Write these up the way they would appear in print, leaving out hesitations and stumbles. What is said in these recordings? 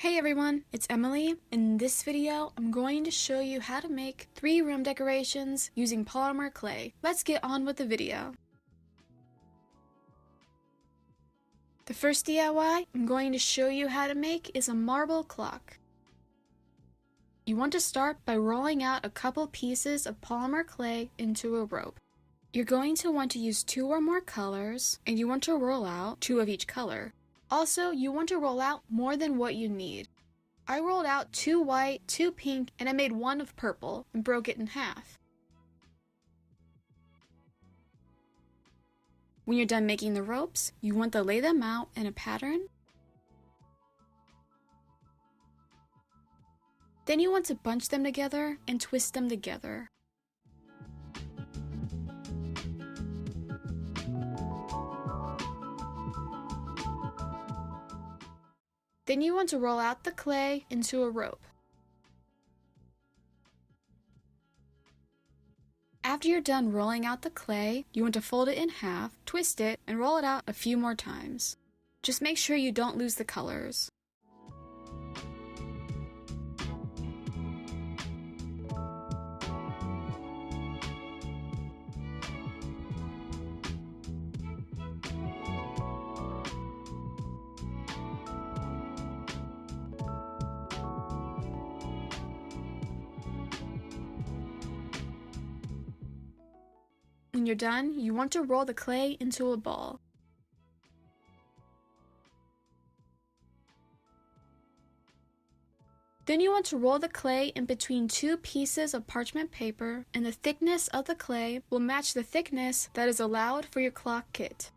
Hey everyone, it's Emily. In this video, I'm going to show you how to make 3 room decorations using polymer clay. Let's get on with the video. The first DIY I'm going to show you how to make is a marble clock. You want to start by rolling out a couple pieces of polymer clay into a rope. You're going to want to use 2 or more colors, and you want to roll out 2 of each color. Also, you want to roll out more than what you need. I rolled out 2 white, 2 pink, and I made 1 of purple and broke it in half. When you're done making the ropes, you want to lay them out in a pattern. Then you want to bunch them together and twist them together. Then you want to roll out the clay into a rope. After you're done rolling out the clay, you want to fold it in half, twist it, and roll it out a few more times. Just make sure you don't lose the colors. When you're done, you want to roll the clay into a ball. Then you want to roll the clay in between 2 pieces of parchment paper, and the thickness of the clay will match the thickness that is allowed for your clock kit.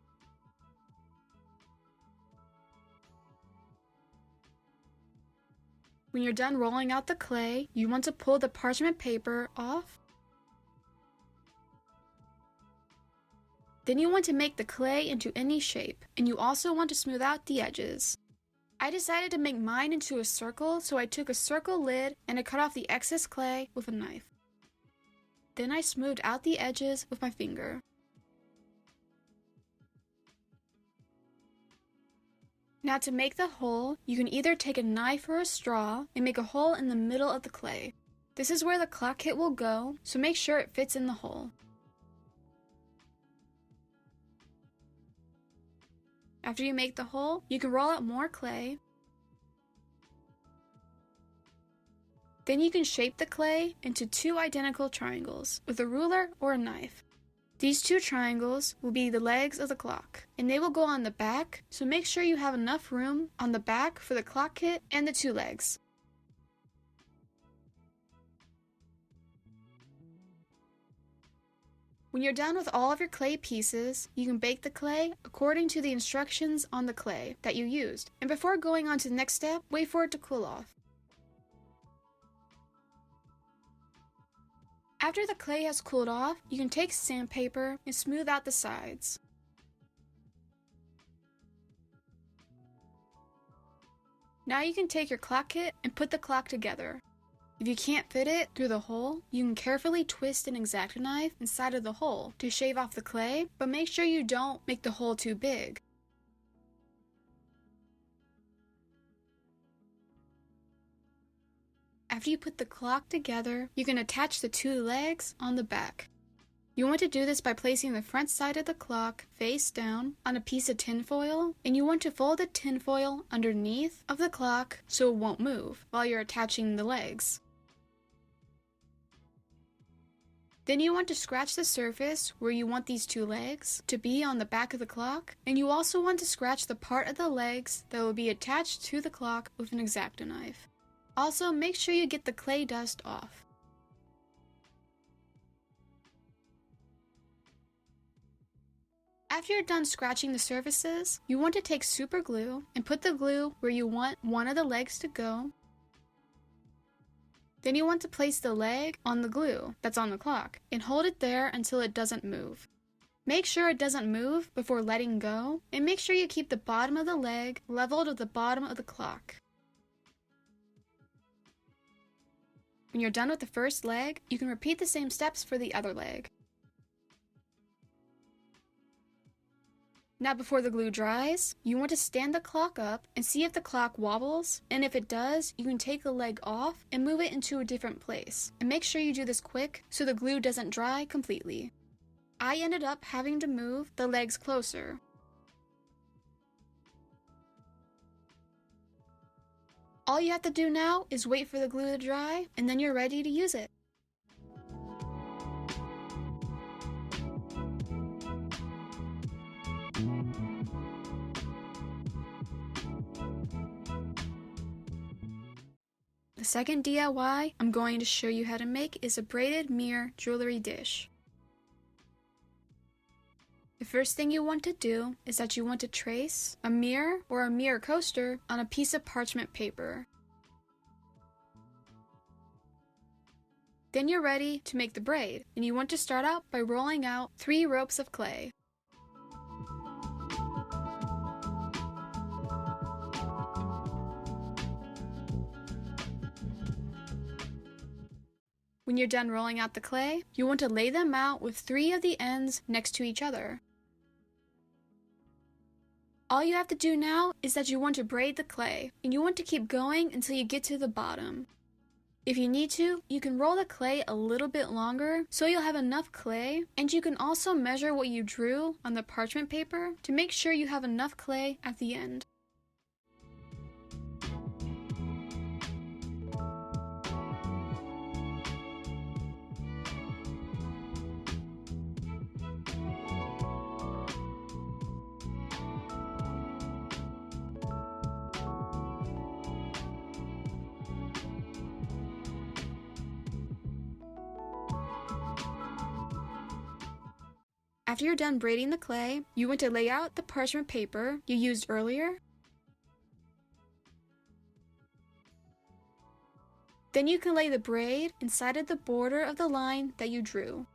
When you're done rolling out the clay, you want to pull the parchment paper off. Then you want to make the clay into any shape, and you also want to smooth out the edges. I decided to make mine into a circle, so I took a circle lid and I cut off the excess clay with a knife. Then I smoothed out the edges with my finger. Now to make the hole, you can either take a knife or a straw and make a hole in the middle of the clay. This is where the clock kit will go, so make sure it fits in the hole. After you make the hole, you can roll out more clay. Then you can shape the clay into 2 identical triangles with a ruler or a knife. These 2 triangles will be the legs of the clock, and they will go on the back, so make sure you have enough room on the back for the clock kit and the 2 legs. When you're done with all of your clay pieces, you can bake the clay according to the instructions on the clay that you used. And before going on to the next step, wait for it to cool off. After the clay has cooled off, you can take sandpaper and smooth out the sides. Now you can take your clock kit and put the clock together. If you can't fit it through the hole, you can carefully twist an X-Acto knife inside of the hole to shave off the clay, but make sure you don't make the hole too big. After you put the clock together, you can attach the 2 legs on the back. You want to do this by placing the front side of the clock face down on a piece of tinfoil, and you want to fold the tinfoil underneath of the clock so it won't move while you're attaching the legs. Then you want to scratch the surface where you want these 2 legs to be on the back of the clock, and you also want to scratch the part of the legs that will be attached to the clock with an X-Acto knife. Also, make sure you get the clay dust off. After you're done scratching the surfaces, you want to take super glue and put the glue where you want one of the legs to go. Then you want to place the leg on the glue that's on the clock and hold it there until it doesn't move. Make sure it doesn't move before letting go, and make sure you keep the bottom of the leg level to the bottom of the clock. When you're done with the first leg, you can repeat the same steps for the other leg. Now before the glue dries, you want to stand the clock up and see if the clock wobbles, and if it does, you can take the leg off and move it into a different place. And make sure you do this quick so the glue doesn't dry completely. I ended up having to move the legs closer. All you have to do now is wait for the glue to dry, and then you're ready to use it. The second DIY I'm going to show you how to make is a braided mirror jewelry dish. The first thing you want to do is that you want to trace a mirror or a mirror coaster on a piece of parchment paper. Then you're ready to make the braid, and you want to start out by rolling out 3 ropes of clay. When you're done rolling out the clay, you want to lay them out with 3 of the ends next to each other. All you have to do now is that you want to braid the clay, and you want to keep going until you get to the bottom. If you need to, you can roll the clay a little bit longer so you'll have enough clay, and you can also measure what you drew on the parchment paper to make sure you have enough clay at the end. After you're done braiding the clay, you want to lay out the parchment paper you used earlier. Then you can lay the braid inside of the border of the line that you drew.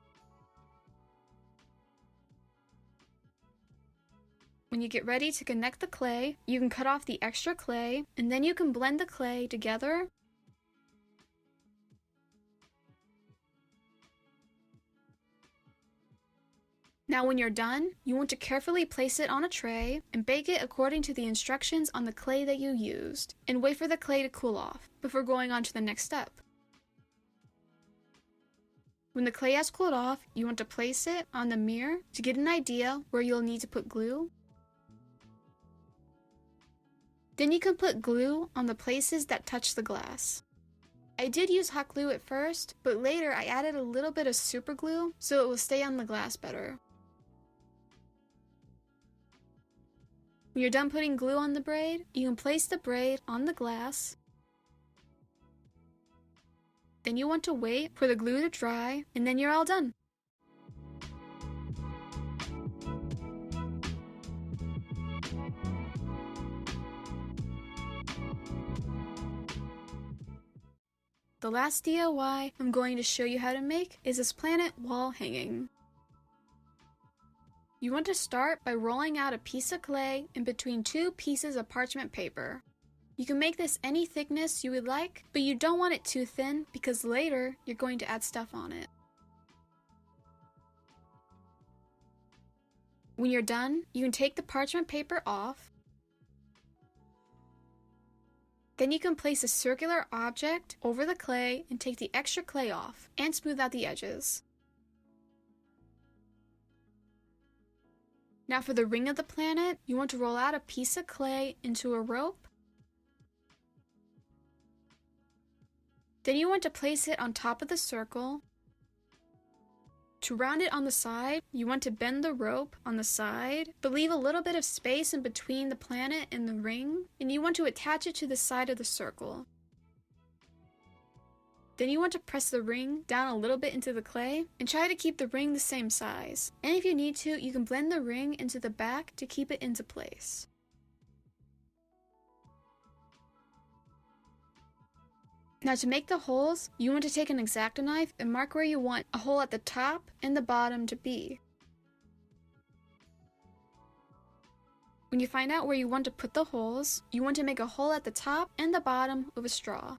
When you get ready to connect the clay, you can cut off the extra clay, and then you can blend the clay together. Now when you're done, you want to carefully place it on a tray and bake it according to the instructions on the clay that you used, and wait for the clay to cool off before going on to the next step. When the clay has cooled off, you want to place it on the mirror to get an idea where you'll need to put glue. Then you can put glue on the places that touch the glass. I did use hot glue at first, but later I added a little bit of super glue so it will stay on the glass better. When you're done putting glue on the braid, you can place the braid on the glass. Then you want to wait for the glue to dry, and then you're all done. The last DIY I'm going to show you how to make is this planet wall hanging. You want to start by rolling out a piece of clay in between 2 pieces of parchment paper. You can make this any thickness you would like, but you don't want it too thin because later you're going to add stuff on it. When you're done, you can take the parchment paper off. Then you can place a circular object over the clay and take the extra clay off and smooth out the edges. Now for the ring of the planet, you want to roll out a piece of clay into a rope. Then you want to place it on top of the circle. To round it on the side, you want to bend the rope on the side, but leave a little bit of space in between the planet and the ring, and you want to attach it to the side of the circle. Then you want to press the ring down a little bit into the clay and try to keep the ring the same size. And if you need to, you can blend the ring into the back to keep it into place. Now to make the holes, you want to take an X-Acto knife and mark where you want a hole at the top and the bottom to be. When you find out where you want to put the holes, you want to make a hole at the top and the bottom with a straw.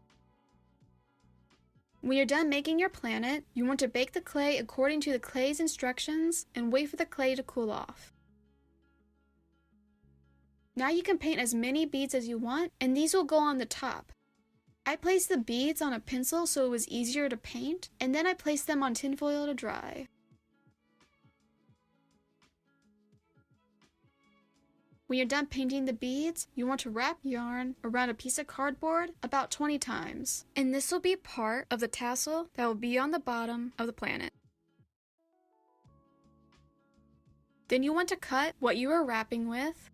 When you're done making your planet, you want to bake the clay according to the clay's instructions and wait for the clay to cool off. Now you can paint as many beads as you want, and these will go on the top. I placed the beads on a pencil so it was easier to paint, and then I placed them on tinfoil to dry. When you're done painting the beads, you want to wrap yarn around a piece of cardboard about 20 times. And this will be part of the tassel that will be on the bottom of the planet. Then you want to cut what you are wrapping with.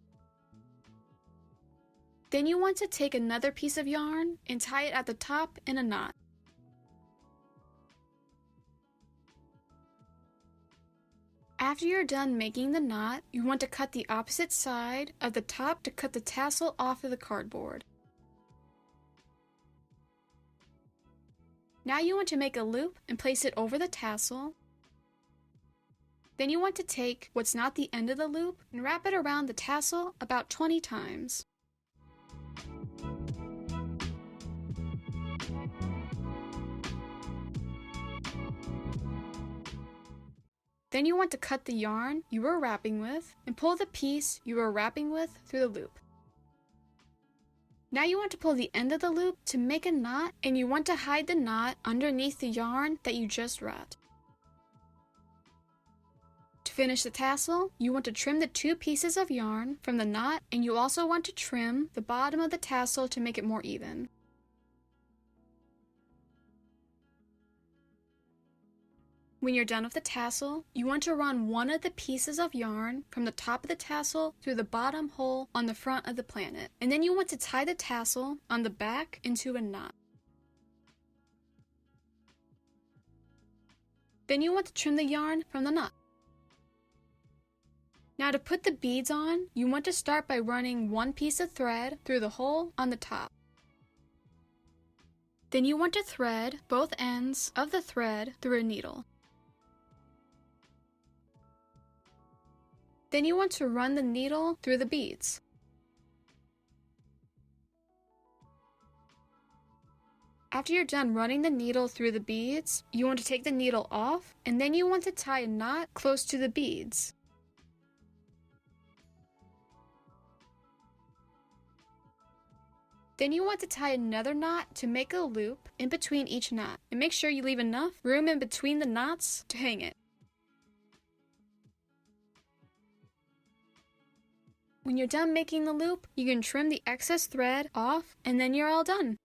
Then you want to take another piece of yarn and tie it at the top in a knot. After you're done making the knot, you want to cut the opposite side of the top to cut the tassel off of the cardboard. Now you want to make a loop and place it over the tassel. Then you want to take what's not the end of the loop and wrap it around the tassel about 20 times. Then you want to cut the yarn you were wrapping with and pull the piece you were wrapping with through the loop. Now you want to pull the end of the loop to make a knot, and you want to hide the knot underneath the yarn that you just wrapped. To finish the tassel, you want to trim the two pieces of yarn from the knot, and you also want to trim the bottom of the tassel to make it more even. When you're done with the tassel, you want to run one of the pieces of yarn from the top of the tassel through the bottom hole on the front of the planet. And then you want to tie the tassel on the back into a knot. Then you want to trim the yarn from the knot. Now to put the beads on, you want to start by running one piece of thread through the hole on the top. Then you want to thread both ends of the thread through a needle. Then you want to run the needle through the beads. After you're done running the needle through the beads, you want to take the needle off, and then you want to tie a knot close to the beads. Then you want to tie another knot to make a loop in between each knot, and make sure you leave enough room in between the knots to hang it. When you're done making the loop, you can trim the excess thread off, and then you're all done.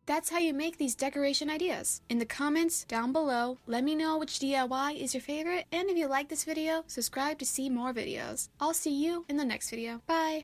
That's how you make these decoration ideas. In the comments down below, let me know which DIY is your favorite, and if you like this video, subscribe to see more videos. I'll see you in the next video. Bye!